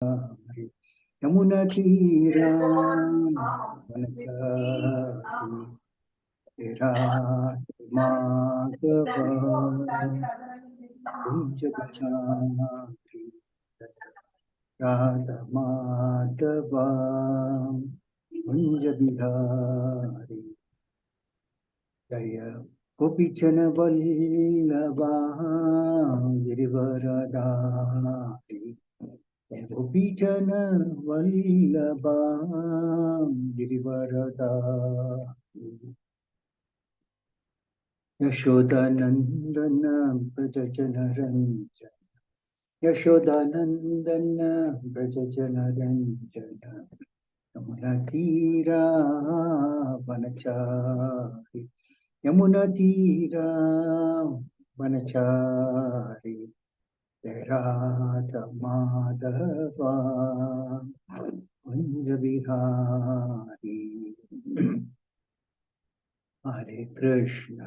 यमुना तीरा वनचारी तेरा माधव कुंज बिचारी राधा माधव कुंज बिहारी जय गोपीचन वल्लभा गिरिवरधारी गोपीचन वल्लभा गिरिवरधारी यशोदानंदन व्रजजन रंजन यशोदानंदन व्रजजन रंजन यमुना तीरा वनचारी यमुना तीरा वनचारी राधा माधवा कुंज बिहारी हरे कृष्ण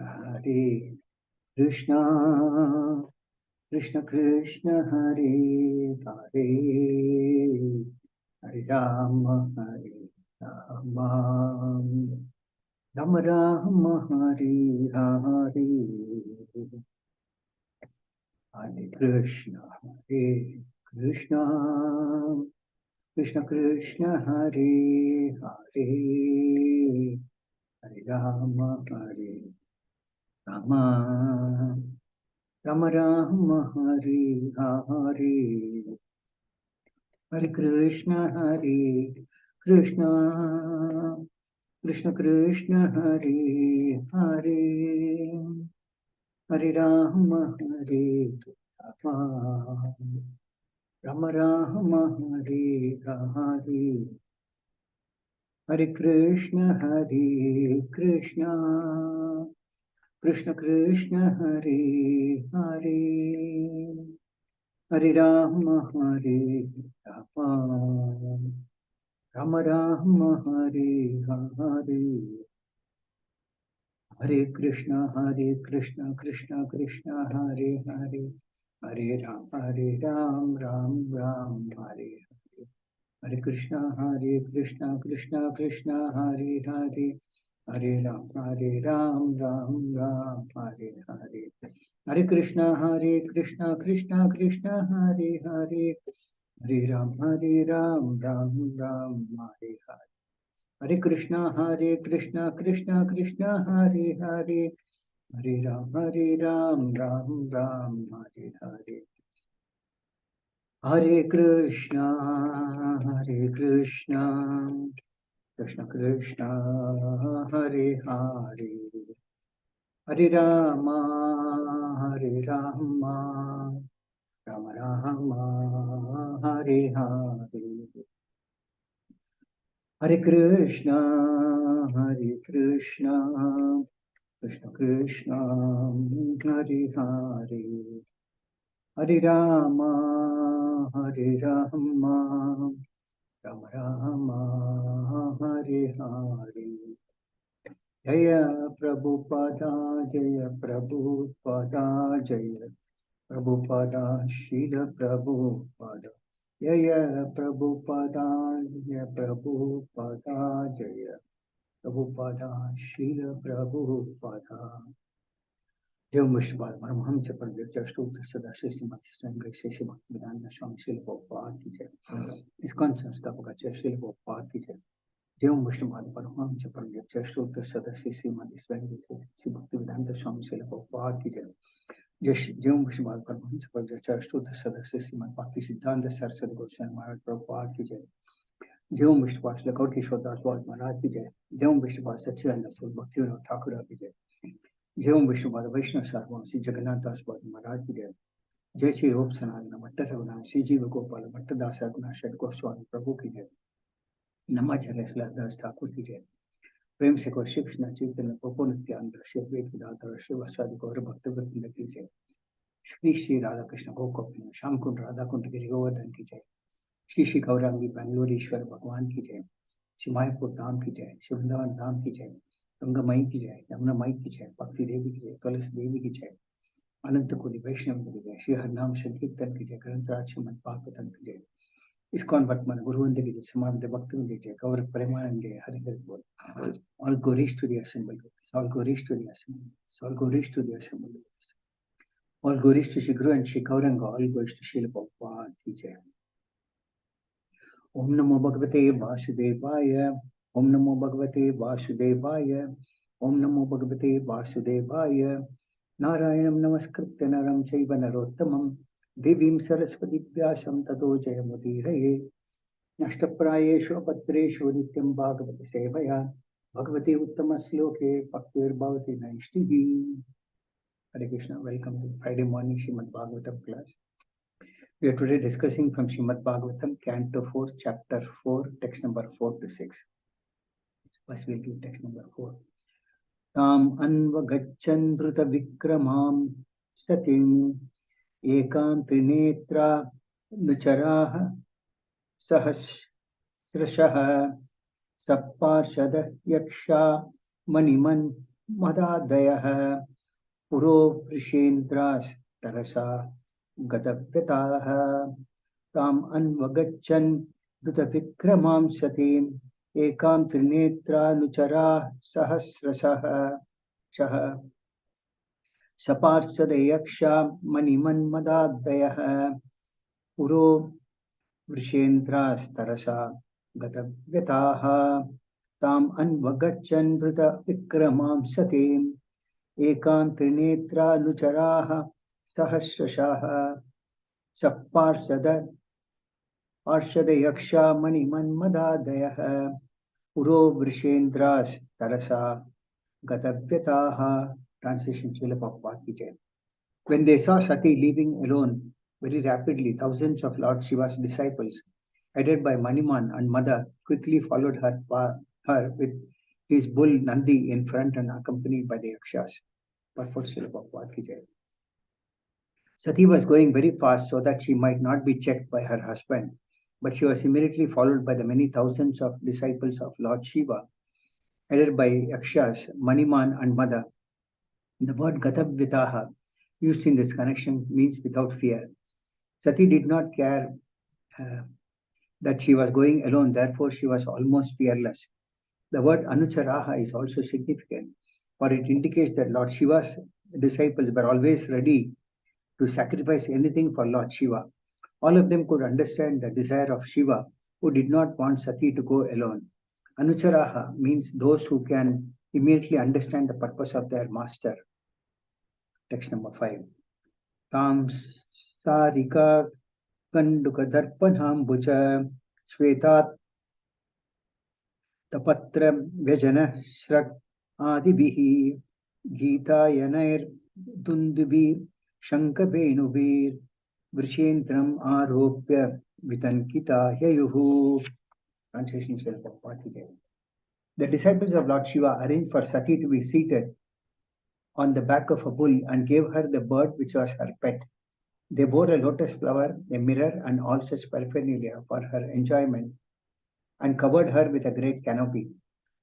कृष्ण कृष्ण हरे हरे हरे राम राम राम हरे हरे हरे कृष्ण कृष्ण कृष्ण हरे हरे हरे राम राम राम हरे हरे हरे कृष्ण कृष्ण कृष्ण हरे हरे हरे राम राम हरे हरे हरे कृष्ण कृष्ण हरे हरे हरे राम राम हरे हरे हरे कृष्ण कृष्ण कृष्ण हरे हरे हरे राम राम हरे हरे हरे कृष्ण कृष्ण कृष्ण हरे हरे हरे राम राम हरे हरे हरे कृष्ण कृष्ण कृष्ण हरे हरे हरे राम राम हरे हरे हरे कृष्ण कृष्ण कृष्ण हरे हरे हरे राम राम हरे हरे हरे कृष्ण कृष्ण कृष्ण हरे हरे हरे राम राम हरे हरे हरे कृष्ण कृष्ण कृष्ण हरे हरे हरे राम राम हरे हरे जय प्रभुपादा जय प्रभुपादा शील प्रभुपादा जय प्रभुपादा जय प्रभुपादा शील प्रभुपादा देव मुश्तबाद परमहंस पंडित स्तोत्र सदस्य श्रीमती स्वयं शेषी भक्तिवेदांत स्वामी श्रील प्रभुपाद की जय इस्कॉन संस्थापक श्रील प्रभुपाद की जय देव मुश्तबाद परमहंस पंडित स्तोत्र सदस्य श्रीमती स्वयं श्री भक्तिवेदांत स्वामी श्रील प्रभुपाद की जय देव मुश्तबाद परमहंस पंडित स्तोत्र सदस्य श्रीमद भक्ति सिद्धांत सरस्वती गोस्वामी महाराज प्रभुपाद की जय देव मुश्तबाद लखौर किशोर दास महाराज की जय देव मुश्तबाद सच्चिदानंद स्वरूप भक्ति ठाकुर की जय जय विष्णुपाद वैष्णव सार्वभौम श्री जगन्नाथ दास महाराज की जय जय श्री रूप सनातन मट्ट रघुनाथ श्री जीव गोपाल मट्ट दास रघुनाथ गोस्वामी प्रभु की जय नमाचार्य दास ठाकुर की जय प्रेम से श्री कृष्ण चैतन्य प्रभु नित्यानंद श्री अद्वैत वेदांत श्री वसादि गौर भक्त वृंद की जय श्री राधा कृष्ण गोकुल श्याम कुंड राधा कुंड गिरि गोवर्धन की जय श्री गौरांगी बेंगलोरेश्वर भगवान की जय श्री मायापुर धाम की जय श्री वृंदावन धाम की जय गंगा माई की जय यमुना माई की जय भक्ति देवी की जय तुलसी देवी की जय अनंत कोटि वैष्णव की जय श्री हरिनाम संकीर्तन की जय ग्रंथराज श्रीमद भागवतम की जय Iskcon Vatman, Guru and the Samam, the Bhakti, the Gaur Premanande, Harigal. All go reach to the assembly. All go reach to the assembly. All go reach to the assembly. All go reach to Shiguru and Shikauranga, all goes to Shilapapa, teacher. Om Namo Bhagavate Vasudevaya. Om Namo Bhagavate Vasudevaya. Om Namo Bhagavate Vasudevaya. Narayanam Namaskritya Naram Chaiva Narottamam. Devim Saraswati Vyasam Tato Jayamudiraye. Nashtaprayeshu Apatreshu Nityam Bhagavati Sevaya. Bhagavati Uttama Sloke Bhaktir Bhavati Naishtihi. Hare Krishna, welcome to Friday morning Srimad Bhagavatam class. We are today discussing from Srimad Bhagavatam, Canto 4, Chapter 4, text number 4 to 6. First we'll do text number 4. Tam anvagachan dhruta vikramam satim ekam trinetra nucharaha sahasrashaha sapparshada yaksha maniman madadayaha puro vrishendras tarasa Gadavyataha Tam Anvagachan Duta Vikramam Satim Ekam Trinetra Nuchara Sahasrasaha Shaha Saparsadeyaksha Maniman Madadayaha Puro Vrishendras Tarasa Gadavyataha Tam Anvagachan Duta Vikramam Satim Ekam Trinetra Nucharaha Sahasrashaha Sapparsada Arshada Yaksha Maniman Madadayaha Puro Vrishendras Tarasa Gatavyataha. Translation Srila Prabhupada ki Jai. When they saw Sati leaving alone very rapidly, thousands of Lord Shiva's disciples, headed by Maniman and Mada, quickly followed her with his bull Nandi in front and accompanied by the Yakshas. Purport Srila Prabhupada ki Jai. Sati was going very fast so that she might not be checked by her husband, but she was immediately followed by the many thousands of disciples of Lord Shiva, headed by Yakshas, Maniman and Mada. The word Gatavyataha, used in this connection, means without fear. Sati did not care that she was going alone, therefore she was almost fearless. The word Anucharaha is also significant, for it indicates that Lord Shiva's disciples were always ready to sacrifice anything for Lord Shiva. All of them could understand the desire of Shiva, who did not want Sati to go alone. Anucharaha means those who can immediately understand the purpose of their master. Text number 5. Tam Sarika Kanduka Darpanham Bucha Shvetat Tapatra Vyajana Shrak Adibihi Gita Yanair Dundubi Shankabhenubir Vrishendram Aropya Vitankita Yayuhu. Translation Srila Prabhupada ki Jai. The disciples of Lord Shiva arranged for Sati to be seated on the back of a bull and gave her the bird which was her pet. They bore a lotus flower, a mirror, and all such paraphernalia for her enjoyment and covered her with a great canopy.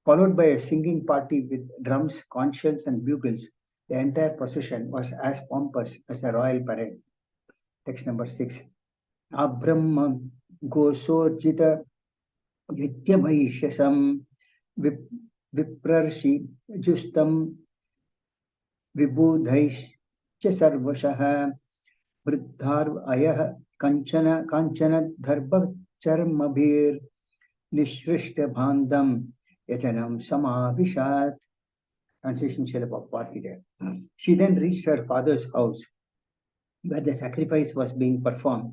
Followed by a singing party with drums, conch shells, and bugles, the entire procession was as pompous as a royal parade. Text number 6. Abrahma Gosorjita Vityamaishasam Viprarshi Justam Vibudhaish Sarvashaha Vridhar Ayah Kanchana Dharbha Charmabhir Nishrishta Bhandam Yajanam Samavishat. Translation Srila Prabhupada ki Jai. She then reached her father's house where the sacrifice was being performed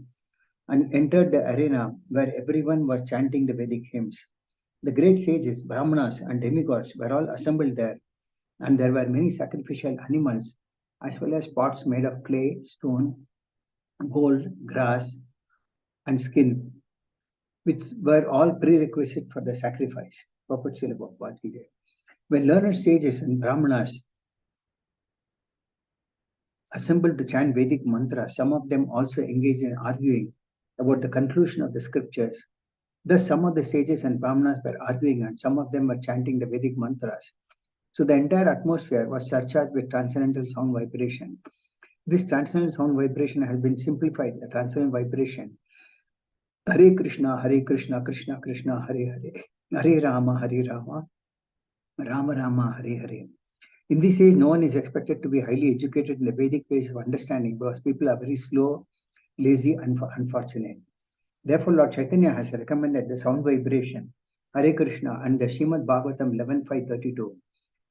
and entered the arena where everyone was chanting the Vedic hymns. The great sages, Brahmanas and demigods were all assembled there, and there were many sacrificial animals as well as pots made of clay, stone, gold, grass, and skin, which were all prerequisite for the sacrifice. Purport Srila Prabhupada ki Jai. When learned sages and Brahmanas assembled to chant Vedic mantras, some of them also engaged in arguing about the conclusion of the scriptures. Thus, some of the sages and Brahmanas were arguing and some of them were chanting the Vedic mantras. So the entire atmosphere was surcharged with transcendental sound vibration. This transcendental sound vibration has been simplified, the transcendental vibration, Hare Krishna, Krishna Krishna, Hare Hare, Hare Rama, Rama Rama, Hare Hare. In this age, no one is expected to be highly educated in the Vedic ways of understanding because people are very slow, lazy, and unfortunate. Therefore, Lord Chaitanya has recommended the sound vibration, Hare Krishna, and the Srimad Bhagavatam 11.5.32.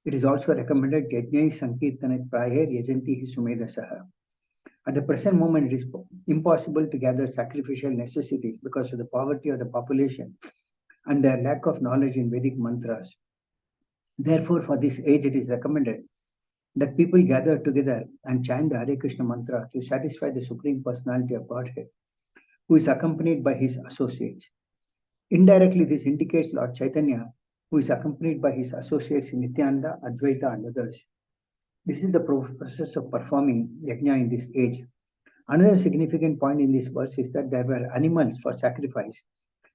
It is also recommended Yajnai Sankirtanat Prayer Yajanti Sumedasaha. At the present moment, it is impossible to gather sacrificial necessities because of the poverty of the population and their lack of knowledge in Vedic mantras. Therefore, for this age, it is recommended that people gather together and chant the Hare Krishna mantra to satisfy the Supreme Personality of Godhead, who is accompanied by his associates. Indirectly, this indicates Lord Chaitanya, who is accompanied by his associates in Nityananda, Advaita, and others. This is the process of performing yajna in this age. Another significant point in this verse is that there were animals for sacrifice.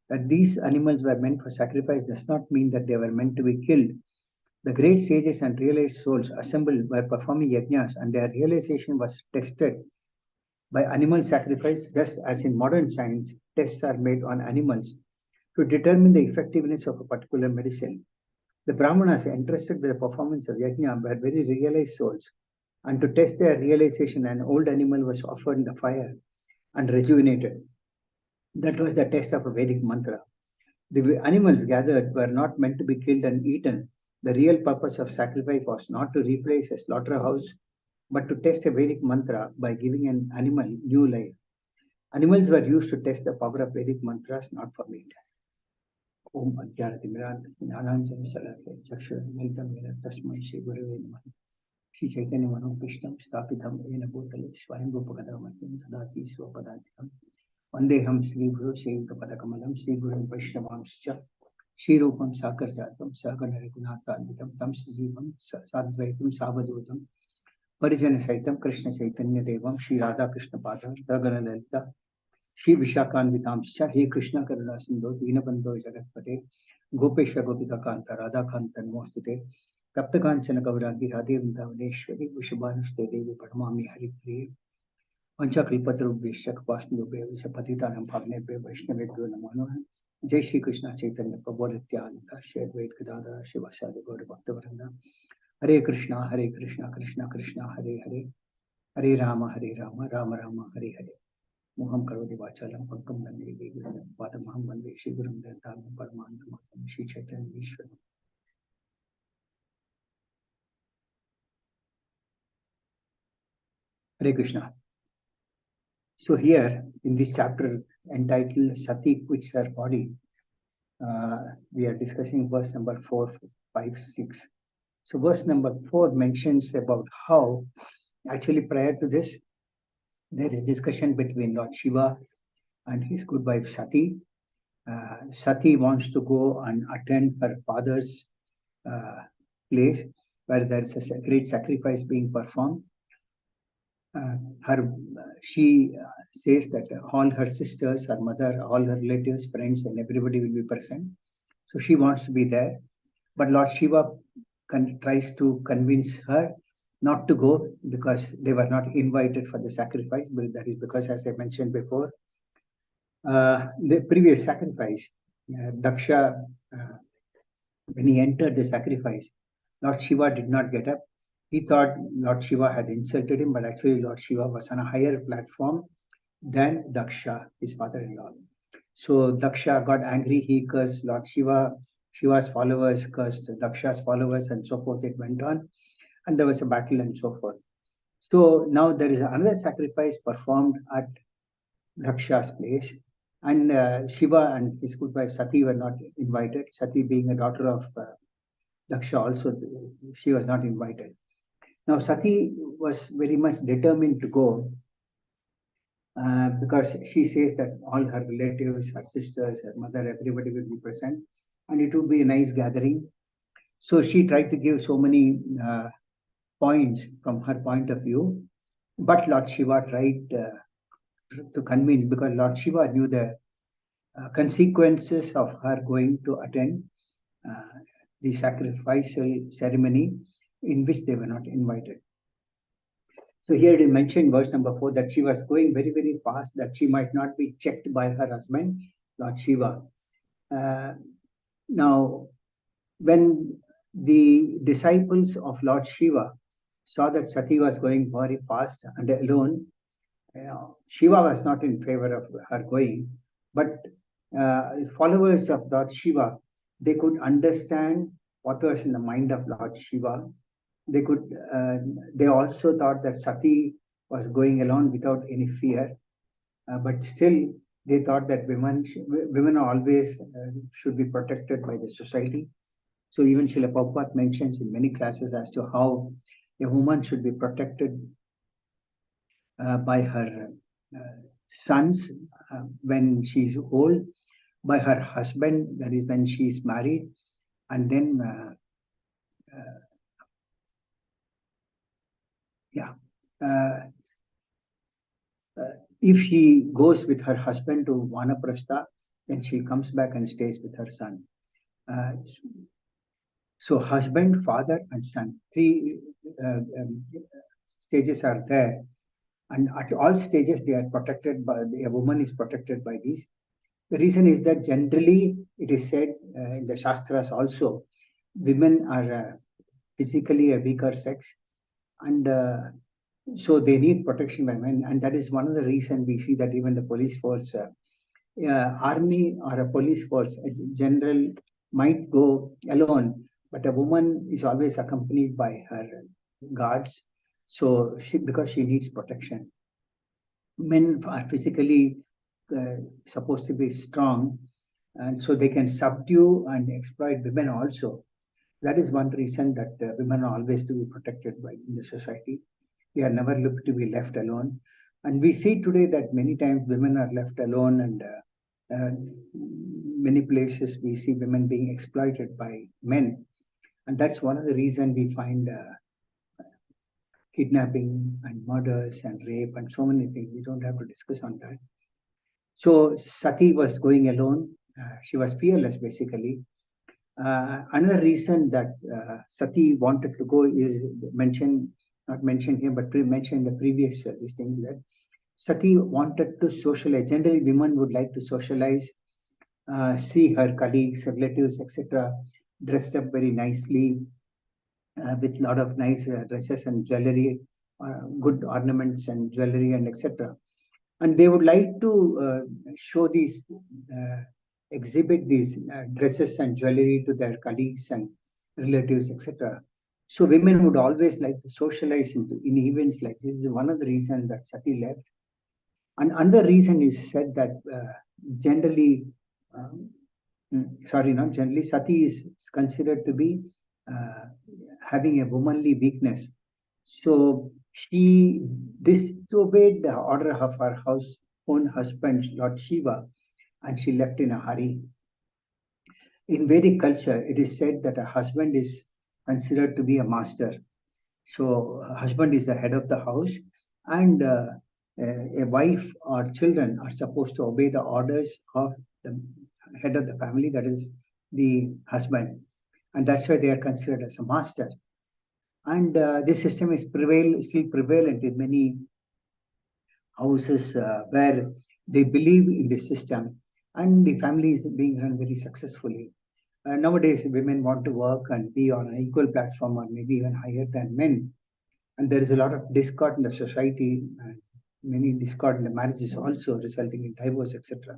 That these animals were meant for sacrifice does not mean that they were meant to be killed. The great sages and realized souls assembled were performing yajnas, and their realization was tested by animal sacrifice, just as in modern science, tests are made on animals to determine the effectiveness of a particular medicine. The Brahmanas entrusted with the performance of yajna were very realized souls, and to test their realization, an old animal was offered in the fire and rejuvenated. That was the test of a Vedic mantra. The animals gathered were not meant to be killed and eaten. The real purpose of sacrifice was not to replace a slaughterhouse, but to test a Vedic mantra by giving an animal new life. Animals were used to test the power of Vedic mantras, not for meat. Om Ajnanatimmirant Jnananjana Salakaya Chakshurmilitam Yena Tasmai Shri Gurave Namaha. Shri Chaitanya Mano Krishtam Sthapitam Yena Bhutale Swayambhupakadamatyam Tadati Swapadadikam Vandeham Shri Guru Sevika Padakamalam Shri Guru Vaishnavamscha Shri Rupam Sakarjatam Sakana Raghunathanvitam Tam Sijivam Sadvaitam Savadutam Parijana Saitam Krishna Chaitanya Devam Shri Radha Krishna Padam Sagana Lalita Shri Vishakhanvitamscha He Krishna Karuna Sindhu Dinabandho Jagatpate Gopesha Gopika Kanta Radha Kanta Namostute Taptakanchana Gauragi Radhe Vrindavaneshwari Vishabhanuste Devi Padmami Hari Priya Panchakalpatarubhyasya Kapasnubhya Visapatitanam Bhavnebhya Vaishnavebhyo Namo Namaha. Jai Shri Krishna Chaitanya Prabhu Nityananda Shri Advaita Gadadhara Shivasadi Gaura Bhaktavranda. Hare Krishna Krishna Krishna Hare Hare Hare Rama Rama Rama Hare Hare. Moham Karodi Vachalam Pankam Nandi Devi Padamaham Vande Shri Gurum Dantam Paramantam Shri Chaitanya Ishwara. Hare Krishna. So here in this chapter entitled Sati quits her body, we are discussing verse number 4, 5, 6. So verse number 4 mentions about how actually prior to this there is discussion between Lord Shiva and his good wife Sati. Sati wants to go and attend her father's place where there is a great sacrifice being performed. She says that all her sisters, her mother, all her relatives, friends, and everybody will be present. So she wants to be there. But Lord Shiva tries to convince her not to go because they were not invited for the sacrifice. But that is because, as I mentioned before, the previous sacrifice, Daksha, when he entered the sacrifice, Lord Shiva did not get up. He thought Lord Shiva had insulted him, but actually Lord Shiva was on a higher platform than Daksha, his father-in-law. So Daksha got angry. He cursed Lord Shiva. Shiva's followers cursed Daksha's followers, and so forth. It went on, and there was a battle and so forth. So now there is another sacrifice performed at Daksha's place, and Shiva and his good wife Sati were not invited. Sati, being a daughter of Daksha, also she was not invited. Now Sati was very much determined to go because she says that all her relatives, her sisters, her mother, everybody will be present, and it would be a nice gathering. So she tried to give so many points from her point of view, but Lord Shiva tried to convince, because Lord Shiva knew the consequences of her going to attend the sacrificial ceremony in which they were not invited. So here it is mentioned, verse number 4, that she was going very, very fast, that she might not be checked by her husband, Lord Shiva. Now, when the disciples of Lord Shiva saw that Sati was going very fast and alone, Shiva was not in favor of her going, but followers of Lord Shiva, they could understand what was in the mind of Lord Shiva. They also thought that Sati was going alone without any fear, but still they thought that women always should be protected by the society. So even Srila Prabhupada mentions in many classes as to how a woman should be protected by her sons when she's old, by her husband, that is when she's married, and then if she goes with her husband to Vanaprastha, then she comes back and stays with her son. So husband, father, and son, three stages are there, and at all stages they are protected by, a woman is protected by these. The reason is that generally it is said in the Shastras also, women are physically a weaker sex, and so they need protection by men, and that is one of the reasons we see that even the police force, army or a police force, a general might go alone, but a woman is always accompanied by her guards, so because she needs protection. Men are physically supposed to be strong, and so they can subdue and exploit women also. That is one reason that women are always to be protected by in the society. They are never looked to be left alone. And we see today that many times women are left alone, and many places we see women being exploited by men. And that's one of the reasons we find kidnapping and murders and rape and so many things. We don't have to discuss on that. So Sati was going alone. She was fearless, basically. Another reason that Sati wanted to go is not mentioned here, but mentioned in the previous these things, that Sati wanted to socialize. Generally, women would like to socialize, see her colleagues, relatives, etc., dressed up very nicely with a lot of nice dresses and jewelry, good ornaments and jewelry and etc. And they would like to show these, exhibit these dresses and jewelry to their colleagues and relatives, etc. So women would always like to socialize in events like this. This is one of the reasons that Sati left. And another reason is said that generally, not generally, Sati is considered to be having a womanly weakness. So she disobeyed the order of her own husband, Lord Shiva, and she left in a hurry. In Vedic culture, it is said that a husband is considered to be a master. So a husband is the head of the house, and a wife or children are supposed to obey the orders of the head of the family, that is the husband. And that's why they are considered as a master. And this system is still prevalent in many houses where they believe in this system, and the family is being run very successfully. Nowadays, women want to work and be on an equal platform or maybe even higher than men. And there is a lot of discord in the society, and many discord in the marriages also, resulting in divorce, etc.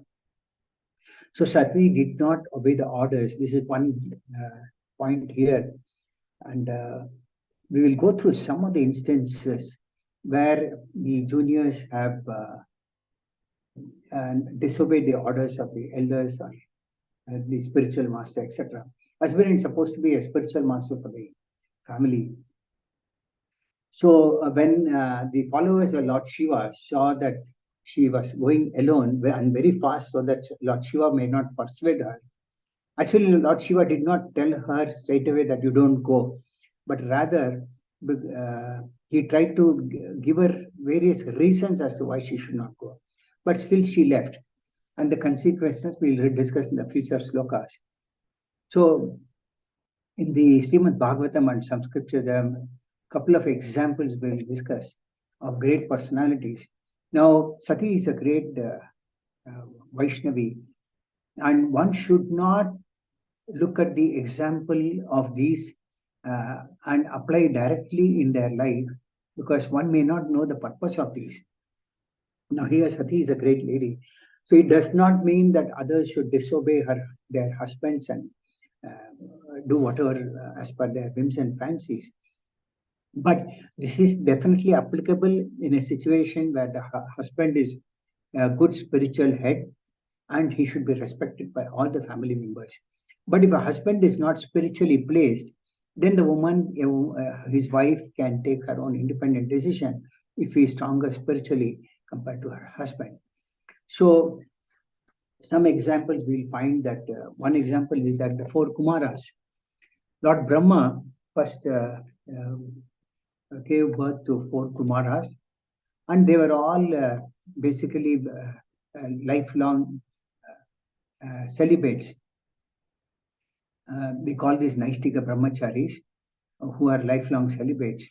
So Sati did not obey the orders. This is one point here. And we will go through some of the instances where the juniors have disobeyed the orders of the elders or the spiritual master, etc. Husband is supposed to be a spiritual master for the family. So when the followers of Lord Shiva saw that she was going alone and very fast, so that Lord Shiva may not persuade her. Actually, Lord Shiva did not tell her straight away that you don't go, but rather he tried to give her various reasons as to why she should not go. But still she left. And the consequences we'll discuss in the future slokas. So in the Srimad Bhagavatam and some scripture, there are a couple of examples we'll discuss of great personalities. Now, Sati is a great Vaishnavi, and one should not look at the example of these and apply directly in their life, because one may not know the purpose of these. Now, here Sati is a great lady. So it does not mean that others should disobey their husbands and do whatever as per their whims and fancies. But this is definitely applicable in a situation where the husband is a good spiritual head and he should be respected by all the family members. But if a husband is not spiritually placed, then the woman, his wife, can take her own independent decision if he is stronger spiritually compared to her husband. So, some examples we'll find that one example is that the 4 Kumaras, Lord Brahma first gave birth to 4 Kumaras, and they were all basically lifelong celibates. We call these Naishtika Brahmacharis, who are lifelong celibates.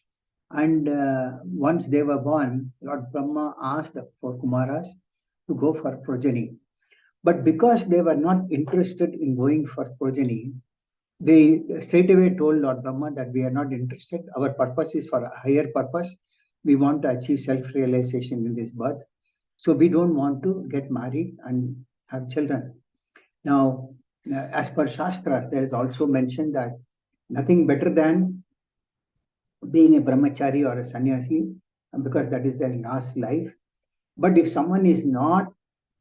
And once they were born, Lord Brahma asked the 4 Kumaras to go for progeny. But because they were not interested in going for progeny, they straight away told Lord Brahma that we are not interested. Our purpose is for a higher purpose. We want to achieve self-realization in this birth. So we don't want to get married and have children. Now, as per Shastras, there is also mentioned that nothing better than being a brahmachari or a sannyasi, because that is their last life. But if someone is not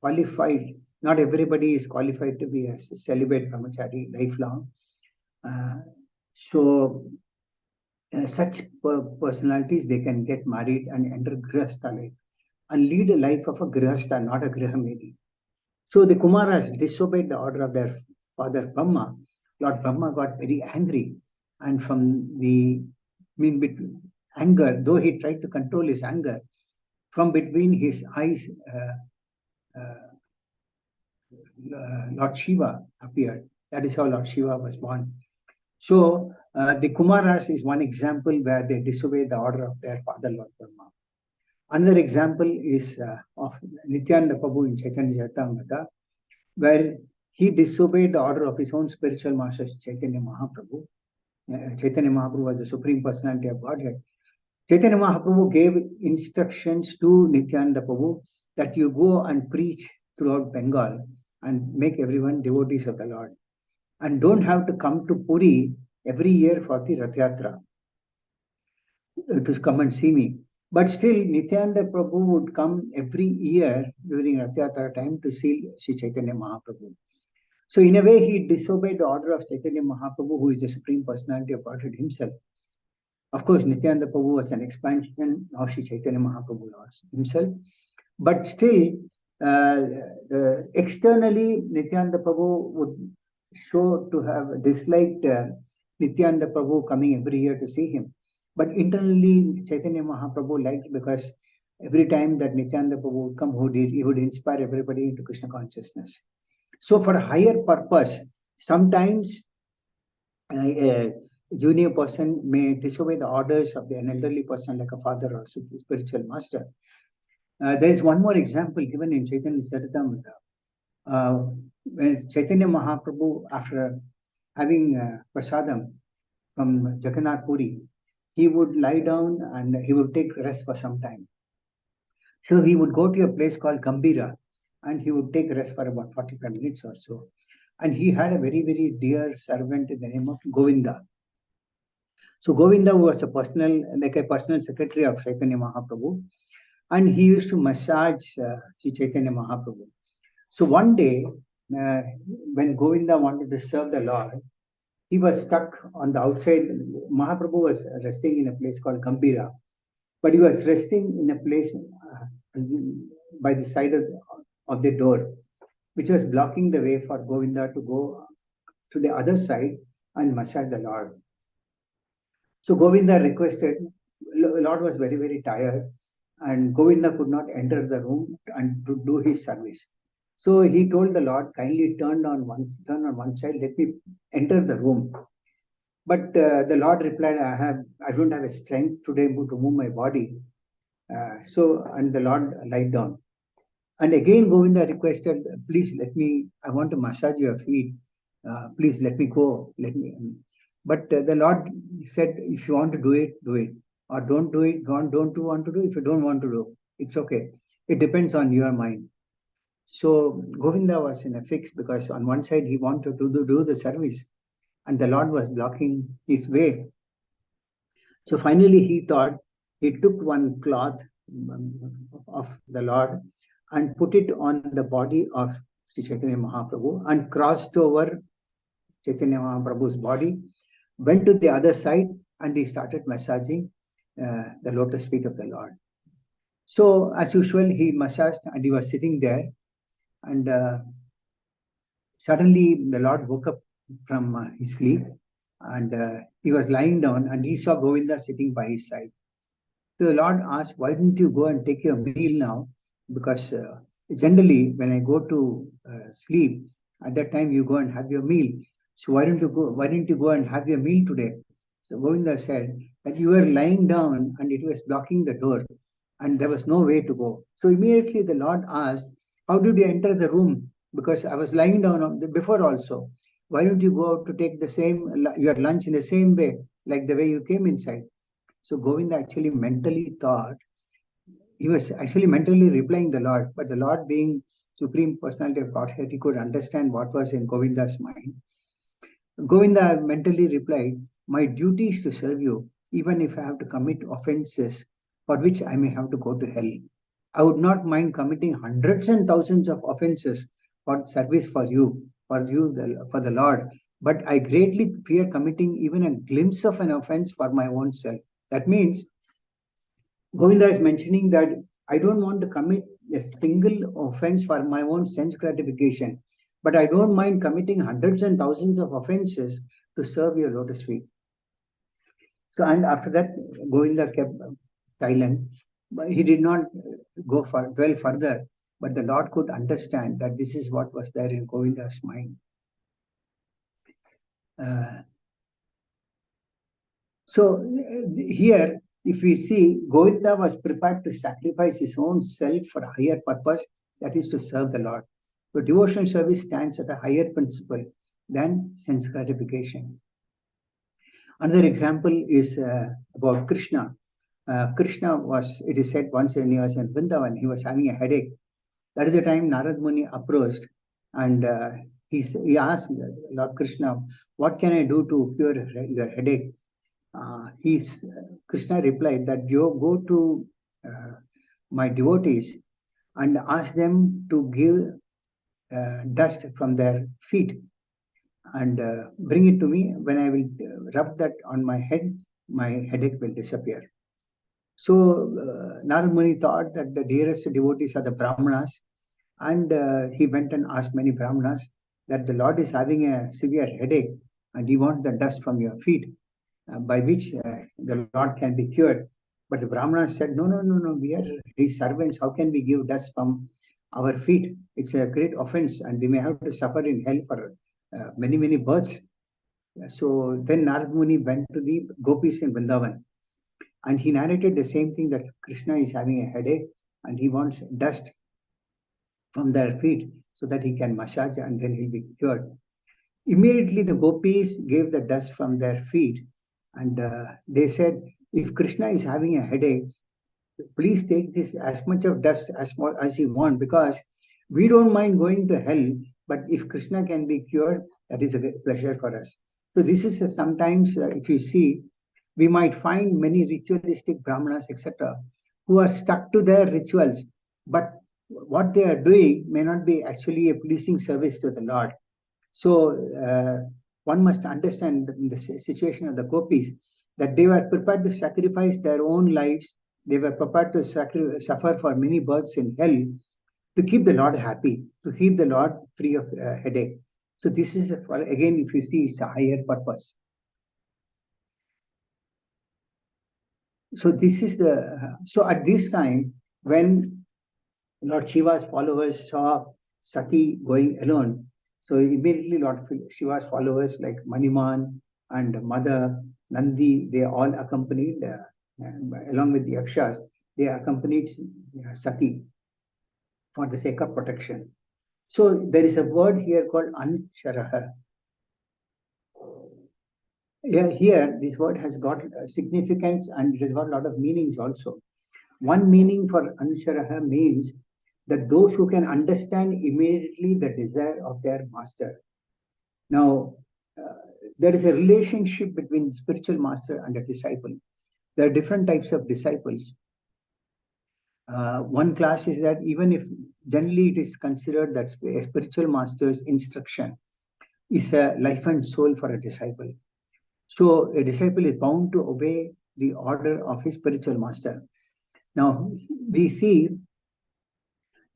qualified, not everybody is qualified to be a celibate brahmachari lifelong. Such personalities, they can get married and enter grihastha life and lead a life of a grihastha, not a grihamedi. So the Kumaras disobeyed the order of their father Brahma. Lord Brahma got very angry, and from the anger, though he tried to control his anger, from between his eyes, Lord Shiva appeared. That is how Lord Shiva was born. So the Kumaras is one example where they disobeyed the order of their father, Lord Brahma. Another example is of Nityananda Prabhu in Chaitanya Charitamrita, where he disobeyed the order of his own spiritual master, Chaitanya Mahaprabhu. Chaitanya Mahaprabhu was the Supreme Personality of Godhead. Chaitanya Mahaprabhu gave instructions to Nityananda Prabhu that you go and preach throughout Bengal and make everyone devotees of the Lord. And don't have to come to Puri every year for the Rath Yatra to come and see me. But still, Nityananda Prabhu would come every year during Rath Yatra time to see Sri Chaitanya Mahaprabhu. So in a way, he disobeyed the order of Chaitanya Mahaprabhu, who is the Supreme Personality of Godhead himself. Of course, Nityananda Prabhu was an expansion of Sri Chaitanya Mahaprabhu himself. But still, externally, Nityananda Prabhu would show to have disliked Nityananda Prabhu coming every year to see him. But internally, Chaitanya Mahaprabhu liked, because every time that Nityananda Prabhu would come, he would inspire everybody into Krishna consciousness. So for a higher purpose, sometimes a junior person may disobey the orders of an elderly person like a father or spiritual master. There is one more example given in Chaitanya Charitamrita. When Chaitanya Mahaprabhu, after having prasadam from Jagannath Puri, he would lie down and he would take rest for some time. So he would go to a place called Gambira and he would take rest for about 45 minutes or so. And he had a very, very dear servant in the name of Govinda. So Govinda was a personal secretary of Chaitanya Mahaprabhu, and he used to massage Chaitanya Mahaprabhu. So one day, when Govinda wanted to serve the Lord, he was stuck on the outside. Mahaprabhu was resting in a place called Gambira, but he was resting in a place by the side of the door, which was blocking the way for Govinda to go to the other side and massage the Lord. So Govinda requested. Lord was very, very tired, and Govinda could not enter the room and to do his service. So he told the Lord, kindly turn on one side, let me enter the room. But the Lord replied, I don't have a strength today to move my body. And the Lord lied down. And again, Govinda requested, please let me, I want to massage your feet. Please let me go. Let me. But the Lord said, if you want to do it, do it. Or don't do it. Don't want to do. If you don't want to do, it's okay. It depends on your mind. So Govinda was in a fix because on one side he wanted to do the service and the Lord was blocking his way. So finally he thought, he took one cloth of the Lord and put it on the body of Sri Chaitanya Mahaprabhu and crossed over Chaitanya Mahaprabhu's body, went to the other side and he started massaging the lotus feet of the Lord. So as usual, he massaged and he was sitting there and suddenly the Lord woke up from his sleep and he was lying down and he saw Govinda sitting by his side. So the Lord asked, why didn't you go and take your meal now? Because generally when I go to sleep, at that time you go and have your meal. So why didn't you go and have your meal today? So Govinda said that you were lying down and it was blocking the door and there was no way to go. So immediately the Lord asked, how did you enter the room? Because I was lying down before also. Why don't you go out to take your lunch in the same way, like the way you came inside? So Govinda actually mentally thought, he was actually mentally replying the Lord, but the Lord being Supreme Personality of Godhead, he could understand what was in Govinda's mind. Govinda mentally replied, my duty is to serve you, even if I have to commit offenses for which I may have to go to hell. I would not mind committing hundreds and thousands of offenses for service for the Lord, but I greatly fear committing even a glimpse of an offense for my own self. That means Govinda is mentioning that I don't want to commit a single offense for my own sense gratification, but I don't mind committing hundreds and thousands of offenses to serve your lotus feet. So, and after that, Govinda kept silent. But he did not dwell further, but the Lord could understand that this is what was there in Govinda's mind. So here, if we see, Govinda was prepared to sacrifice his own self for a higher purpose, that is to serve the Lord. So devotional service stands at a higher principle than sense gratification. Another example is about Krishna. Krishna was, it is said, once when he was in Vrindavan, he was having a headache. That is the time Narad Muni approached and he asked Lord Krishna, what can I do to cure your headache? Krishna replied that you go to my devotees and ask them to give dust from their feet and bring it to me. When I will rub that on my head, my headache will disappear. So Narad Muni thought that the dearest devotees are the Brahmanas, and he went and asked many Brahmanas that the Lord is having a severe headache and he wants the dust from your feet, by which the Lord can be cured. But the Brahmanas said, no, we are his servants. How can we give dust from our feet? It's a great offense and we may have to suffer in hell for many, many births. So then Narad Muni went to the gopis in Vrindavan and he narrated the same thing, that Krishna is having a headache and he wants dust from their feet so that he can massage and then he'll be cured. Immediately the gopis gave the dust from their feet and they said, if Krishna is having a headache, please take this as much of dust as you want, because we don't mind going to hell, but if Krishna can be cured, that is a pleasure for us. So this is sometimes, if you see, we might find many ritualistic Brahmanas, etc., who are stuck to their rituals, but what they are doing may not be actually a pleasing service to the Lord. So one must understand the situation of the gopis, that they were prepared to sacrifice their own lives. They were prepared to suffer for many births in hell to keep the Lord happy, to keep the Lord free of headache. So this is, again, if you see, it's a higher purpose. So this is so at this time, when Lord Shiva's followers saw Sati going alone, so immediately Lord Shiva's followers like Maniman and Mother, Nandi, they all accompanied along with the Yakshas. they accompanied Sati for the sake of protection. So there is a word here called Ansharaha. Here, this word has got significance and it has got a lot of meanings also. One meaning for Ansharaha means that those who can understand immediately the desire of their master. Now, there is a relationship between the spiritual master and a disciple. There are different types of disciples. One class is that even if generally it is considered that a spiritual master's instruction is a life and soul for a disciple. So a disciple is bound to obey the order of his spiritual master. Now, we see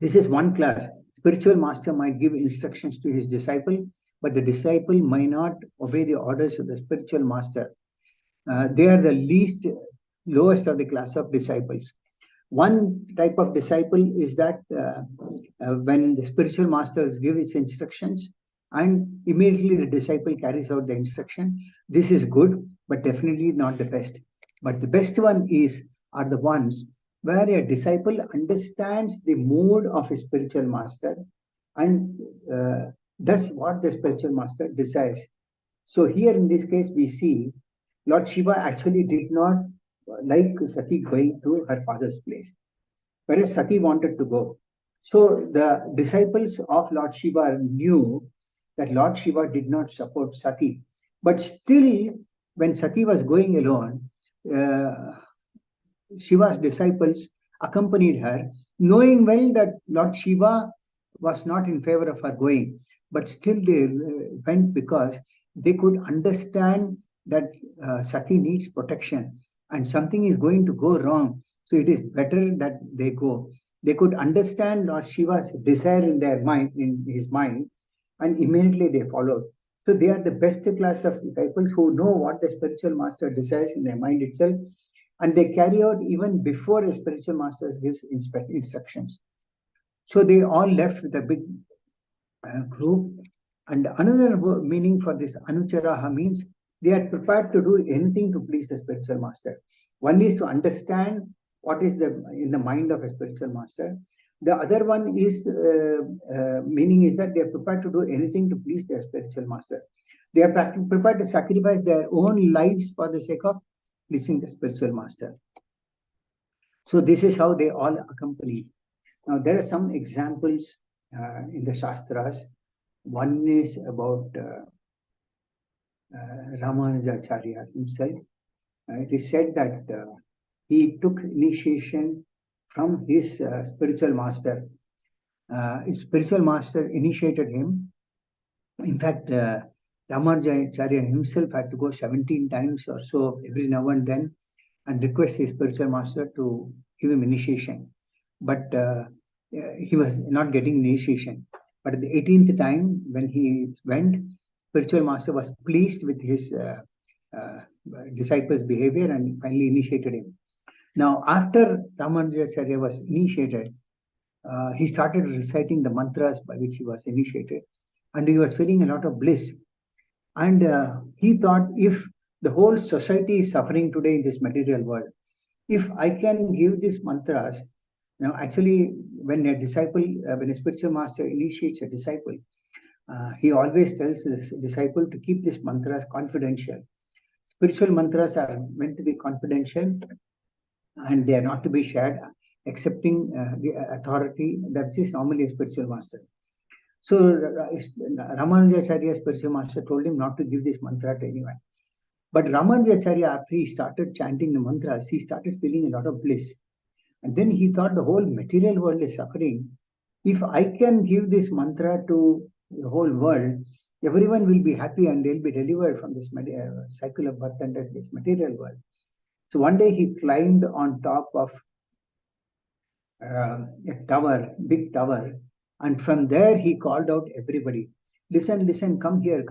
this is one class. Spiritual master might give instructions to his disciple, but the disciple might not obey the orders of the spiritual master. They are the lowest of the class of disciples. One type of disciple is that when the spiritual masters give his instructions and immediately the disciple carries out the instruction, this is good, but definitely not the best. But the best one are the ones where a disciple understands the mood of his spiritual master and does what the spiritual master desires. So here in this case, we see Lord Shiva actually did not like Sati going to her father's place, whereas Sati wanted to go. So the disciples of Lord Shiva knew that Lord Shiva did not support Sati. But still, when Sati was going alone, Shiva's disciples accompanied her, knowing well that Lord Shiva was not in favor of her going. But still they went because they could understand that Sati needs protection and something is going to go wrong. So it is better that they go. They could understand Lord Shiva's desire in his mind, and immediately they followed. So they are the best class of disciples who know what the spiritual master desires in their mind itself, and they carry out even before a spiritual master gives instructions. So they all left with a big group. And another meaning for this Anucharaha means they are prepared to do anything to please the spiritual master. One is to understand what is in the mind of a spiritual master. The other one is meaning is that they are prepared to do anything to please their spiritual master. They are prepared to sacrifice their own lives for the sake of pleasing the spiritual master. So this is how they all accompany. Now there are some examples in the Shastras. One is about Ramanujacharya himself. It is said that he took initiation from his spiritual master. His spiritual master initiated him. In fact, Ramanujacharya himself had to go 17 times or so every now and then and request his spiritual master to give him initiation. But he was not getting initiation. But at the 18th time, when he went, spiritual master was pleased with his disciple's behavior and finally initiated him. Now, after Ramanujacharya was initiated, he started reciting the mantras by which he was initiated, and he was feeling a lot of bliss. And he thought, if the whole society is suffering today in this material world, if I can give these mantras, now actually when a spiritual master initiates a disciple, he always tells his disciple to keep these mantras confidential. Spiritual mantras are meant to be confidential and they are not to be shared excepting the authority that is normally a spiritual master. So Ramanujacharya spiritual master told him not to give this mantra to anyone. But Ramanujacharya, after he started chanting the mantras, he started feeling a lot of bliss. And then he thought the whole material world is suffering. If I can give this mantra to the whole world, everyone will be happy and they'll be delivered from this cycle of birth and death, this material world. So one day he climbed on top of a tower, big tower, and from there he called out everybody, listen, listen, come here,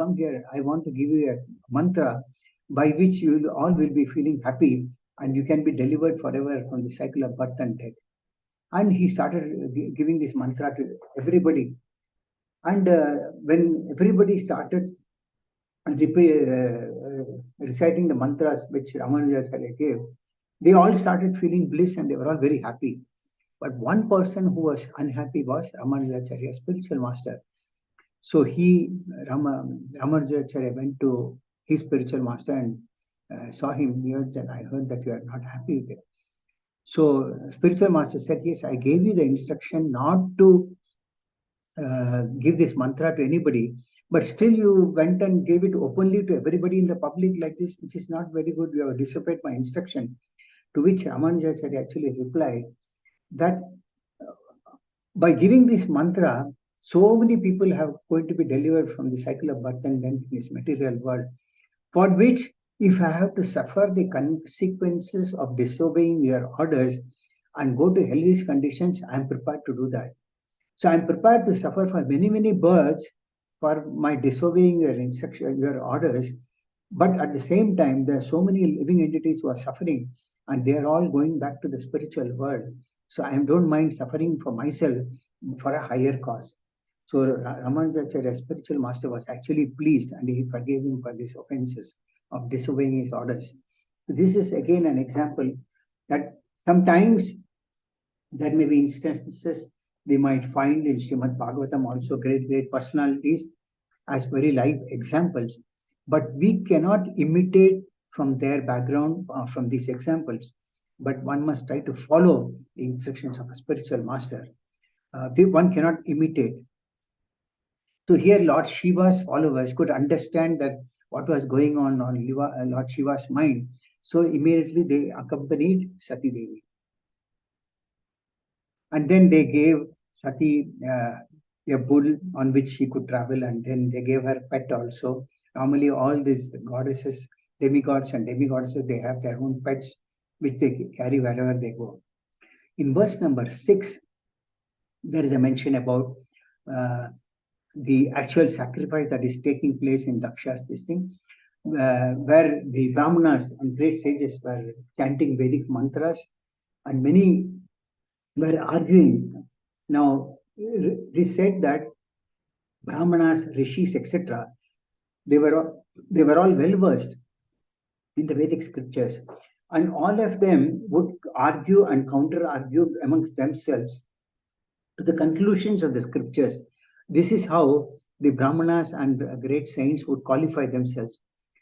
I want to give you a mantra by which you all will be feeling happy and you can be delivered forever from the cycle of birth and death. And he started giving this mantra to everybody. And when everybody started reciting the mantras which Ramanujacharya gave, They all started feeling bliss and they were all very happy. But one person who was unhappy was Ramanujacharya, spiritual master. So Ramanujacharya went to his spiritual master and saw him here, that I heard that you are not happy with it. So spiritual master said, yes, I gave you the instruction not to give this mantra to anybody, but still you went and gave it openly to everybody in the public like this, which is not very good. You have disobeyed my instruction. To which Ramanujacharya actually replied that by giving this mantra, so many people have going to be delivered from the cycle of birth and death in this material world, for which if I have to suffer the consequences of disobeying your orders and go to hellish conditions, I am prepared to do that. So I am prepared to suffer for many, many births for my disobeying your instruction, your orders. But at the same time, there are so many living entities who are suffering and they are all going back to the spiritual world. So I don't mind suffering for myself for a higher cause. So Ramanujacharya, spiritual master, was actually pleased and he forgave him for these offenses of disobeying his orders. This is again an example that sometimes there may be instances we might find in Srimad Bhagavatam also great personalities as very live examples, but we cannot imitate from their background from these examples, but one must try to follow the instructions of a spiritual master. One cannot imitate. So here Lord Shiva's followers could understand that what was going on Lord Shiva's mind. So immediately they accompanied Sati Devi. And then they gave Sati a bull on which she could travel, and then they gave her pet also. Normally all these goddesses, demigods and demigoddesses, they have their own pets which they carry wherever they go. In verse number 6, there is a mention about the actual sacrifice that is taking place in Daksha's this thing, where the Brahmanas and great sages were chanting Vedic mantras, and many were arguing. Now, they said that Brahmanas, rishis, etc., they were all well versed in the Vedic scriptures, and all of them would argue and counter argue amongst themselves to the conclusions of the scriptures. This is how the Brahmanas and great saints would qualify themselves.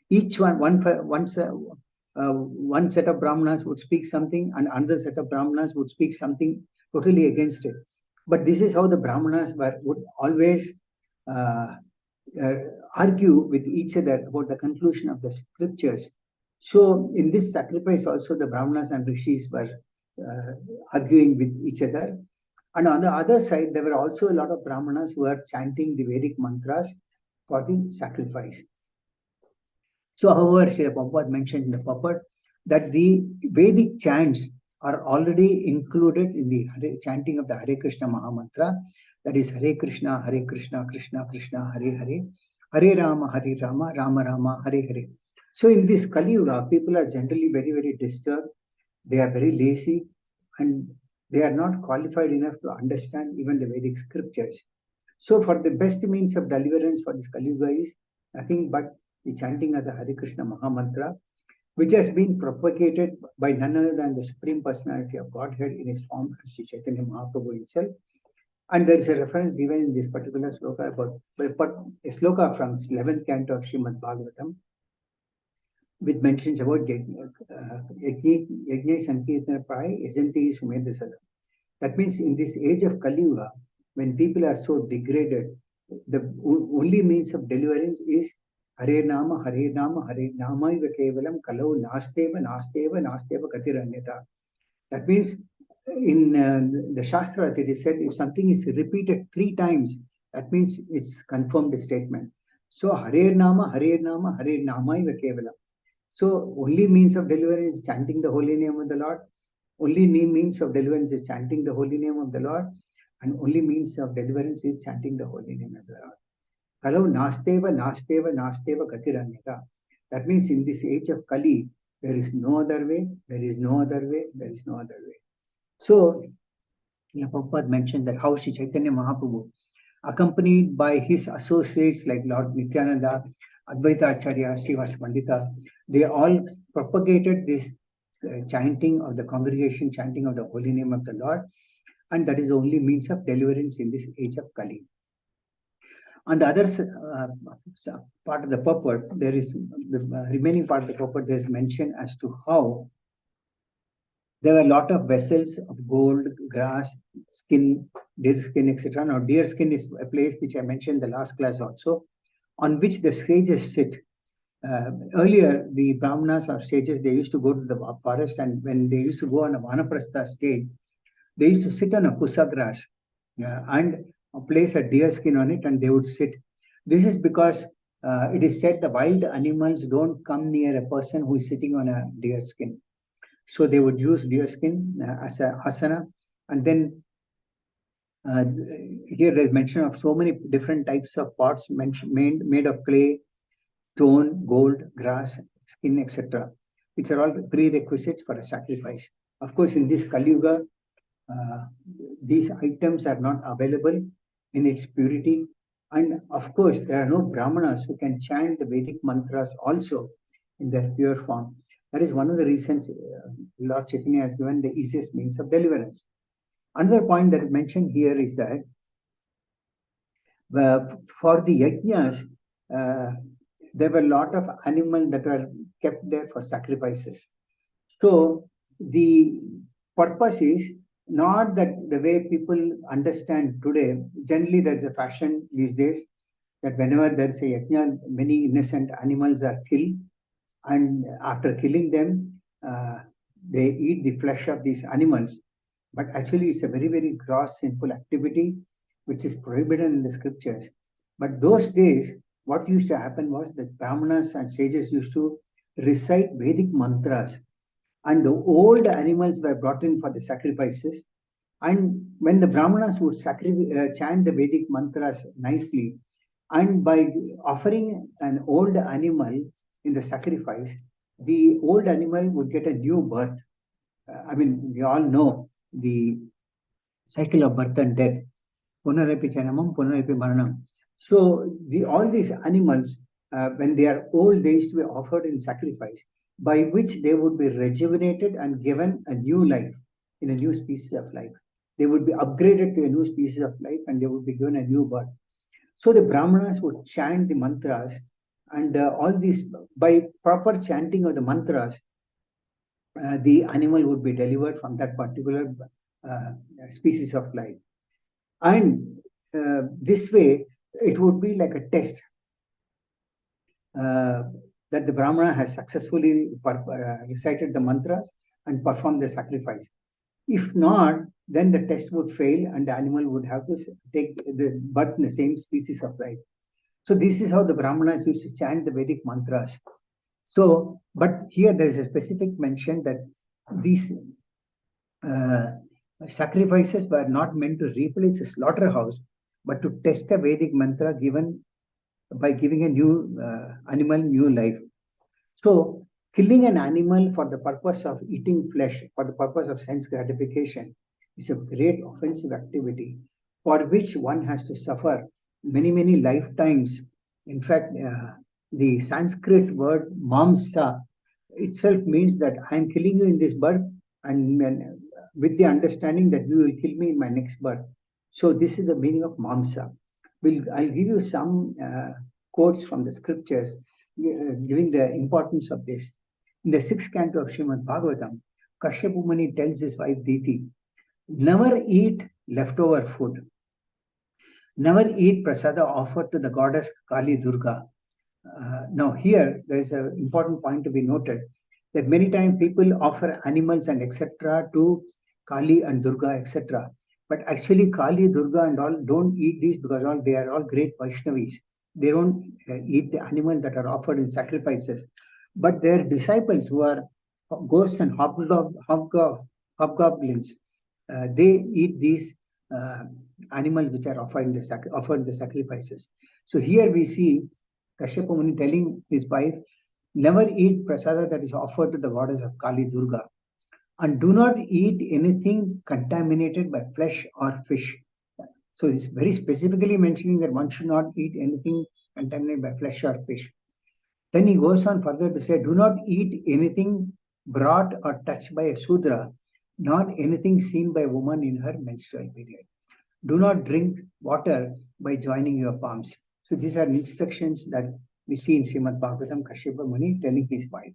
Each one set of Brahmanas would speak something, and another set of Brahmanas would speak something totally against it. But this is how the Brahmanas would always argue with each other about the conclusion of the scriptures. So in this sacrifice also the Brahmanas and rishis were arguing with each other. And on the other side, there were also a lot of Brahmanas who were chanting the Vedic mantras for the sacrifice. So, however, Srila Prabhupada mentioned in the purport that the Vedic chants are already included in the chanting of the Hare Krishna Mahamantra. That is Hare Krishna, Krishna Krishna, Hare Hare, Hare Rama, Rama Rama, Hare Hare. So in this Kali Yuga, people are generally very disturbed. They are very lazy and they are not qualified enough to understand even the Vedic scriptures. So for the best means of deliverance for this Kali Yuga is nothing but the chanting of the Hare Krishna Mahamantra, which has been propagated by none other than the Supreme Personality of Godhead in his form as Sri Chaitanya Mahaprabhu himself. And there is a reference given in this particular sloka about a sloka from 11th canto of Srimad Bhagavatam, which mentions about Yajna Sankirtana Prai Yajanti Sumedha Sada. That means in this age of Kali Yuga, when people are so degraded, the only means of deliverance is Hare Nama Iva Kevalam Kalau Nasteva Katiranyata. That means in the Shastras it is said if something is repeated 3 times, that means it's confirmed statement. So Hare Nama Iva Kevalam. So only means of deliverance is chanting the holy name of the Lord. Only means of deliverance is chanting the holy name of the Lord. And only means of deliverance is chanting the holy name of the Lord. Kalau Nasteva Katiranyata. That means in this age of Kali, there is no other way, there is no other way, there is no other way. So, Prabhupada mentioned that how Sri Chaitanya Mahaprabhu, accompanied by his associates like Lord Nityananda, Advaita Acharya, Srivas Pandita, they all propagated this chanting of the congregation, chanting of the holy name of the Lord, and that is the only means of deliverance in this age of Kali. On the other part of the purport, there is the remaining part of the purport. There is mention as to how there were a lot of vessels of gold, grass, skin, deer skin, etc. Now, deer skin is a place which I mentioned in the last class also, on which the sages sit. Earlier, the brahmanas or sages, they used to go to the forest, and when they used to go on a vanaprastha stage, they used to sit on a pusa grass and place a deer skin on it, and they would sit. This is because it is said the wild animals don't come near a person who is sitting on a deer skin. So they would use deer skin as a asana, and then here there's mention of so many different types of pots made of clay, stone, gold, grass, skin, etc., which are all prerequisites for a sacrifice. Of course, in this Kali Yuga, these items are not available in its purity. And of course, there are no brahmanas who can chant the Vedic mantras also in their pure form. That is one of the reasons Lord Chaitanya has given the easiest means of deliverance. Another point that is mentioned here is that for the yajnas, there were a lot of animals that were kept there for sacrifices. So the purpose is not that the way people understand today. Generally, there's a fashion these days that whenever there's a yajna, many innocent animals are killed, and after killing them, they eat the flesh of these animals. But actually, it's a very, very gross, sinful activity which is prohibited in the scriptures. But those days, what used to happen was that brahmanas and sages used to recite Vedic mantras, and the old animals were brought in for the sacrifices. And when the brahmanas would chant the Vedic mantras nicely, and by offering an old animal in the sacrifice, the old animal would get a new birth. I mean, we all know the cycle of birth and death. Punarapi chanamam, punarapi maranam. So all these animals, when they are old, they used to be offered in sacrifice, by which they would be rejuvenated and given a new life in a new species of life. They would be upgraded to a new species of life, and they would be given a new birth. So the brahmanas would chant the mantras, and all these, by proper chanting of the mantras, the animal would be delivered from that particular species of life. And this way, it would be like a test that the Brahmana has successfully recited the mantras and performed the sacrifice. If not, then the test would fail and the animal would have to take the birth in the same species of life. So this is how the Brahmanas used to chant the Vedic mantras. So, but here there is a specific mention that these sacrifices were not meant to replace a slaughterhouse, but to test a Vedic mantra given by giving a new animal new life. So, killing an animal for the purpose of eating flesh, for the purpose of sense gratification, is a great offensive activity for which one has to suffer many, many lifetimes. In fact, the Sanskrit word mamsa itself means that I am killing you in this birth, and with the understanding that you will kill me in my next birth. So this is the meaning of mamsa. I'll give you some quotes from the scriptures giving the importance of this. In the 6th canto of Srimad Bhagavatam, Kashyapa Muni tells his wife Diti, never eat leftover food. Never eat prasada offered to the goddess Kali Durga. Now here, there is an important point to be noted, that many times people offer animals and etc. to Kali and Durga, etc. But actually Kali, Durga and all don't eat these because they are all great Vaishnavis. They don't eat the animals that are offered in sacrifices. But their disciples who are ghosts and hobgoblins, they eat these animals which are offered in the sacrifices. So here we see Kashyapa Muni telling his wife, never eat prasada that is offered to the goddess of Kali Durga, and do not eat anything contaminated by flesh or fish. So it's very specifically mentioning that one should not eat anything contaminated by flesh or fish. Then he goes on further to say, do not eat anything brought or touched by a Sudra, nor anything seen by a woman in her menstrual period. Do not drink water by joining your palms. So these are instructions that we see in Srimad Bhagavatam, Kashyapa Muni telling his wife.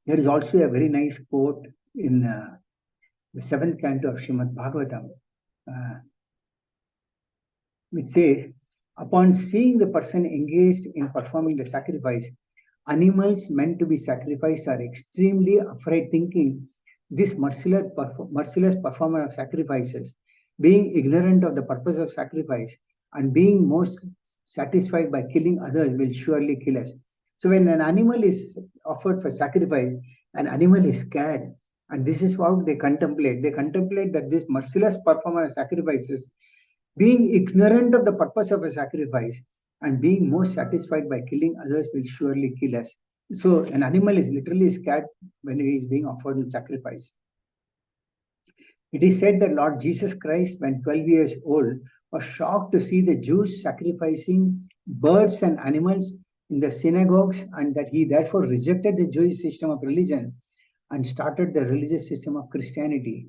There is also a very nice quote in the 7th canto of Srimad Bhagavatam, which says, upon seeing the person engaged in performing the sacrifice, animals meant to be sacrificed are extremely afraid, thinking this merciless performer of sacrifices, being ignorant of the purpose of sacrifice and being most satisfied by killing others, will surely kill us. So when an animal is offered for sacrifice, an animal is scared. And this is what they contemplate. They contemplate that this merciless performer of sacrifices, being ignorant of the purpose of a sacrifice and being most satisfied by killing others, will surely kill us. So an animal is literally scared when it is being offered in sacrifice. It is said that Lord Jesus Christ, when 12 years old, was shocked to see the Jews sacrificing birds and animals in the synagogues, and that he therefore rejected the Jewish system of religion and started the religious system of Christianity,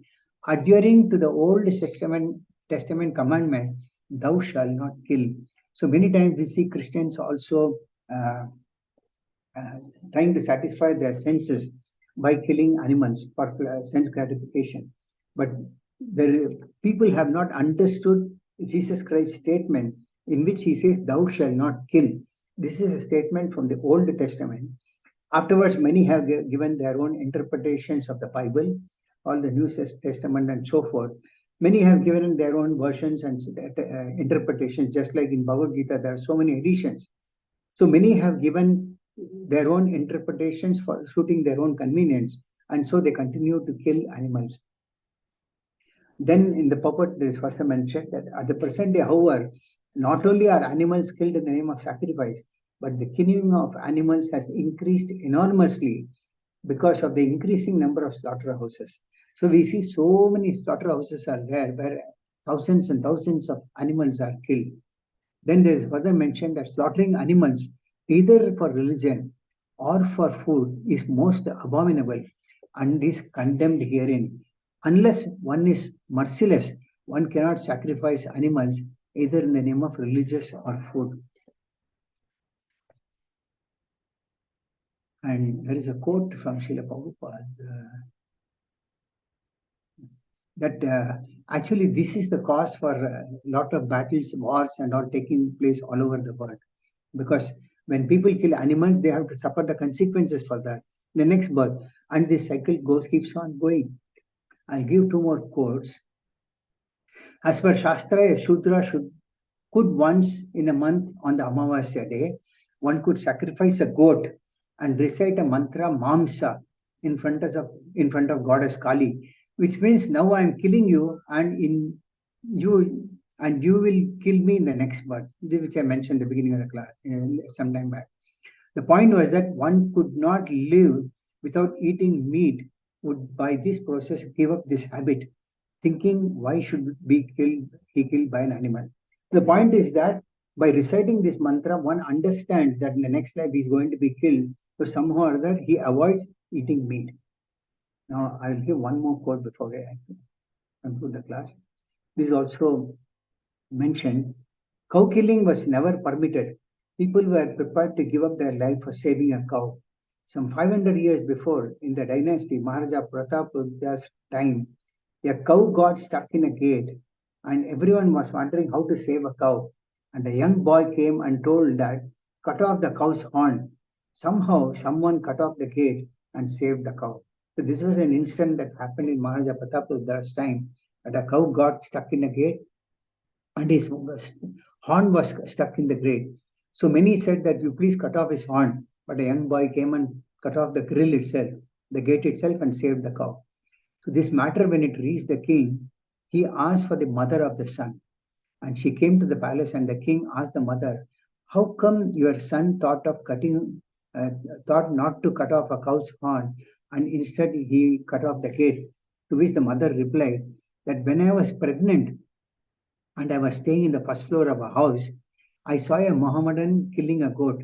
adhering to the Old Testament commandment, thou shalt not kill. So many times we see Christians also trying to satisfy their senses by killing animals for sense gratification. But people have not understood Jesus Christ's statement in which he says, thou shalt not kill. This is a statement from the Old Testament. Afterwards, many have given their own interpretations of the Bible, all the New Testament and so forth. Many have given their own versions and interpretations, just like in Bhagavad Gita, there are so many editions. So many have given their own interpretations for suiting their own convenience, and so they continue to kill animals. Then in the purport, there is further mentioned that at the present day, however, not only are animals killed in the name of sacrifice, but the killing of animals has increased enormously because of the increasing number of slaughterhouses. So we see so many slaughterhouses are there where thousands and thousands of animals are killed. Then there is further mentioned that slaughtering animals either for religion or for food is most abominable and is condemned herein. Unless one is merciless, one cannot sacrifice animals either in the name of religious or food. And there is a quote from Srila Prabhupada that actually this is the cause for a lot of battles, wars and all taking place all over the world. Because when people kill animals, they have to suffer the consequences for that. The next birth. And this cycle keeps on going. I'll give two more quotes. As per Shastra, a Shudra could once in a month on the Amavasya day, one could sacrifice a goat and recite a mantra Mamsa in front of goddess Kali, which means now I am killing you and you will kill me in the next birth, which I mentioned at the beginning of the class some time back. The point was that one could not live without eating meat, would by this process give up this habit, thinking why should he killed by an animal. The point is that by reciting this mantra, one understands that in the next life he is going to be killed, so somehow or other he avoids eating meat. Now I'll give one more quote before I conclude the class. This is also mentioned, cow killing was never permitted. People were prepared to give up their life for saving a cow. Some 500 years before, in the dynasty Maharaja Pratap's time, a cow got stuck in a gate and everyone was wondering how to save a cow. And a young boy came and told that, cut off the cow's horn. Somehow, someone cut off the gate and saved the cow. So this was an incident that happened in Maharaja Pratap's time, that a cow got stuck in a gate and his horn was stuck in the gate. So many said that you please cut off his horn, but a young boy came and cut off the grill itself, the gate itself, and saved the cow. So this matter, when it reached the king, he asked for the mother of the son. And she came to the palace and the king asked the mother, how come your son thought not to cut off a cow's horn and instead he cut off the gate? To which the mother replied that when I was pregnant and I was staying in the first floor of a house, I saw a Mohammedan killing a goat.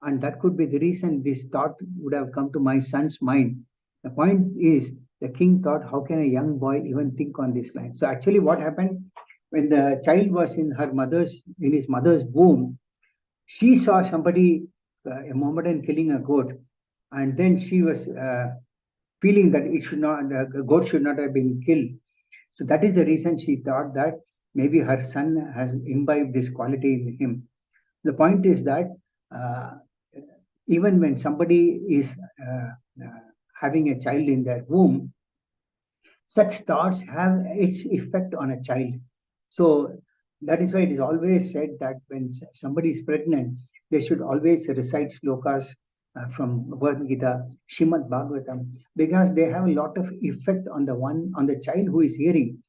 And that could be the reason this thought would have come to my son's mind. The point is, the king thought, how can a young boy even think on this line? So actually what happened, when the child was in his mother's womb, she saw somebody, a Mohammedan, killing a goat. And then she was feeling that a goat should not have been killed. So that is the reason she thought that maybe her son has imbibed this quality in him. The point is that uh, even when somebody is having a child in their womb, such thoughts have its effect on a child. So that is why it is always said that when somebody is pregnant, they should always recite slokas from Bhagavad Gita, Shrimad Bhagavatam, because they have a lot of effect on the child who is hearing.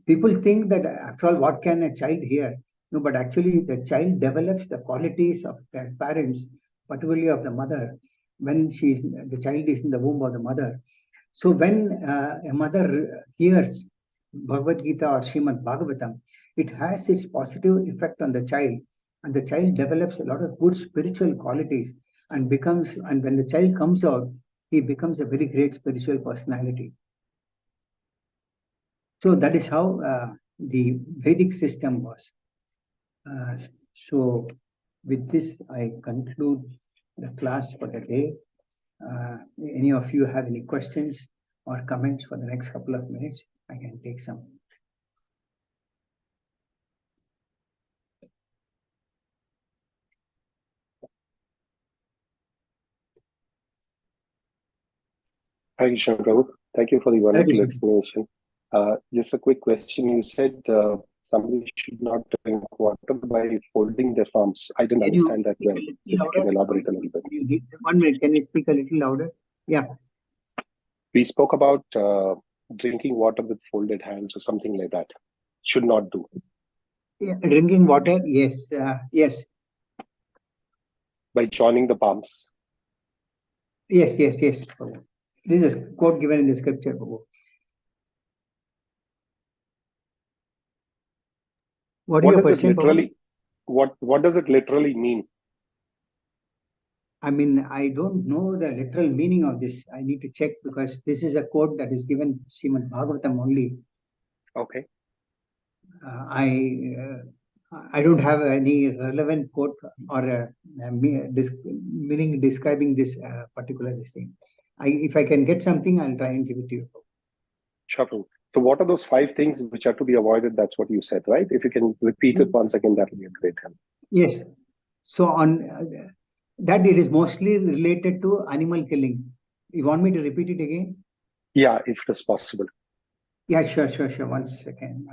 People think that after all, what can a child hear? No, but actually the child develops the qualities of their parents, particularly of the mother, when the child is in the womb of the mother. So when a mother hears Bhagavad Gita or Srimad Bhagavatam, it has its positive effect on the child, and the child develops a lot of good spiritual qualities and when the child comes out, he becomes a very great spiritual personality. So that is how the Vedic system was. So with this, I conclude the class for the day. Any of you have any questions or comments for the next couple of minutes? I can take some. Thank you, Prabhu. Thank you for the wonderful explanation. Just a quick question. You said somebody should not drink water by folding their palms. I didn't understand that well. So if you can elaborate a little bit. 1 minute. Can you speak a little louder? Yeah. We spoke about drinking water with folded hands or something like that. Should not do. Yeah, drinking water, yes. Yes. By joining the palms. Yes. This is a quote given in the scripture. What does it literally? What does it literally mean? I mean, I don't know the literal meaning of this. I need to check because this is a quote that is given Srimad Bhagavatam only. Okay. I don't have any relevant quote or meaning describing this particular thing. If I can get something, I'll try and give it to you. Sure. So what are those 5 things which are to be avoided? That's what you said, right? If you can repeat it once again, that will be a great help. Yes. So on that, it is mostly related to animal killing. You want me to repeat it again? Yeah, if it is possible. Yeah, sure. Once again.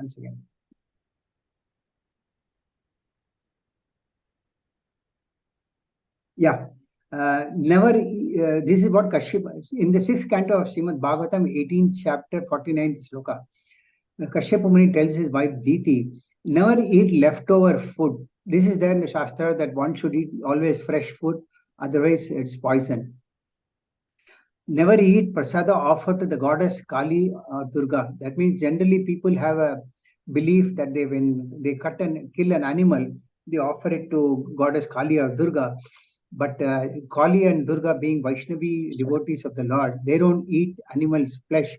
Yeah. This is what Kashyap, in the 6th canto of Srimad Bhagavatam, 18th chapter, 49th sloka, Kashyap Muni tells his wife Diti, never eat leftover food. This is there in the Shastra that one should eat always fresh food, otherwise it's poison. Never eat prasada offered to the goddess Kali or Durga. That means generally people have a belief that when they cut and kill an animal, they offer it to goddess Kali or Durga. But Kali and Durga, being Vaishnavi devotees of the Lord, they don't eat animals' flesh.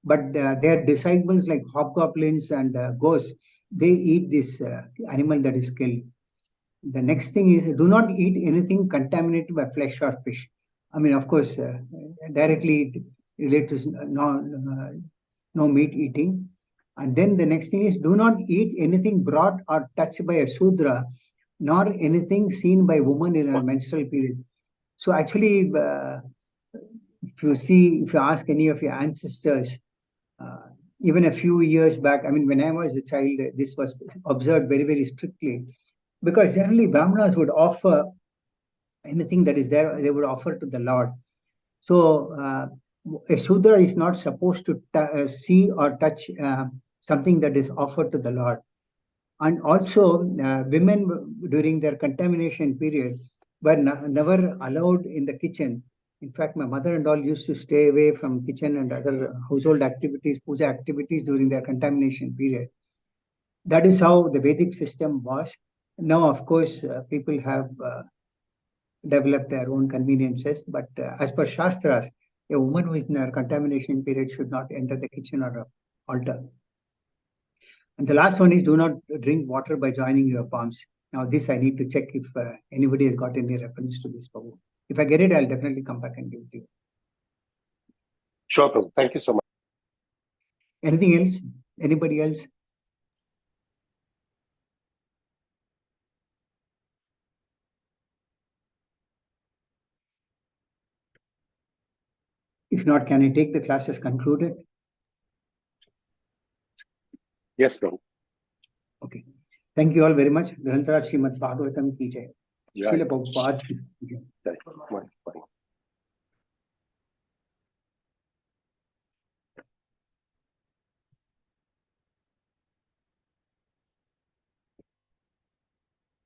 But their disciples like hobgoblins and ghosts, they eat this animal that is killed. The next thing is, do not eat anything contaminated by flesh or fish. I mean, of course, directly related to no meat eating. And then the next thing is, do not eat anything brought or touched by a Sudra, nor anything seen by woman in her menstrual period. So actually, if you ask any of your ancestors, even a few years back, I mean, when I was a child, this was observed very, very strictly, because generally Brahmanas would offer anything that is there, they would offer to the Lord. So a Shudra is not supposed to see or touch something that is offered to the Lord. And also, women during their contamination period were never allowed in the kitchen. In fact, my mother and all used to stay away from kitchen and other household activities, puja activities during their contamination period. That is how the Vedic system was. Now, of course, people have develop their own conveniences. But as per Shastras, a woman who is in her contamination period should not enter the kitchen or altar. And the last one is do not drink water by joining your palms. Now this I need to check if anybody has got any reference to this, Prabhu. If I get it, I'll definitely come back and give it to you. Sure, Prabhu. Thank you so much. Anything else? Anybody else? If not, can I take the class as concluded? Yes, Prabhu. Okay. Thank you all very much. Granthara Srimad Bhagavatam ki jai. Yeah. Srila Prabhupada ki jai. Bye.